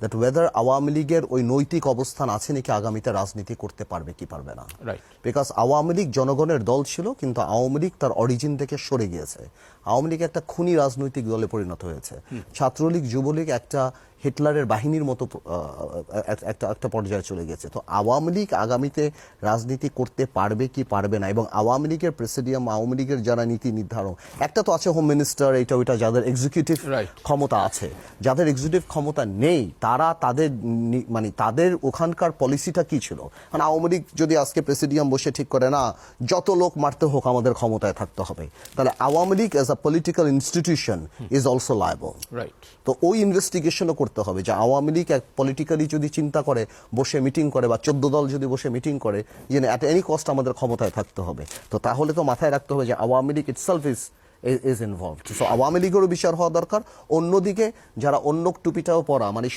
That weather Awami লীগের ওই নৈতিক অবস্থান আছে নাকি আগামীতে রাজনীতি করতে পারবে কি পারবে না। বিকজ আওয়ামী লীগ জনগণের দল ছিল, কিন্তু আওয়ামী লীগ তার অরিজিন থেকে সরে গিয়েছে। আওয়ামী লীগ একটা খুনি রাজনৈতিক দলে পরিণত হয়েছে। ছাত্রলীগ যুবলীগ একটা হিটলারের বাহিনীর মতো একটা পর্যায়ে চলে গেছে। তো আওয়ামী লীগ আগামীতে রাজনীতি করতে পারবে কি পারবে না, এবং আওয়ামী লীগের প্রেসিডিয়াম, আওয়ামী লীগের যারা নীতি নির্ধারণ, একটা তো আছে হোম মিনিস্টার, এটা ওইটা, যাদের এক্সিকিউটিভ ক্ষমতা আছে। যাদের এক্সিকিউটিভ ক্ষমতা নেই তারা তাদের ওখানকার পলিসিটা কি ছিল। মানে আওয়ামী লীগ যদি আজকে প্রেসিডিয়াম বসে ঠিক করে না যত লোক মারতে হোক আমাদের ক্ষমতায় থাকতে হবে, তাহলে Awami League as a political institution is also liable. তো ওই ইনভেস্টিগেশনও করতে হবে যে আওয়ামী লীগ পলিটিক্যালি যদি চিন্তা করে বসে মিটিং করে, বা 14 দল যদি বসে মিটিং করে যে অ্যাট এনি কস্ট আমাদের ক্ষমতায় থাকতে হবে, তো তাহলে তো মাথায় রাখতে হবে যে Awami League itself is involved. So আওয়ামী লীগেরও বিচার হওয়া দরকার। অন্যদিকে যারা অন্য টুপিটাও পরা, মানে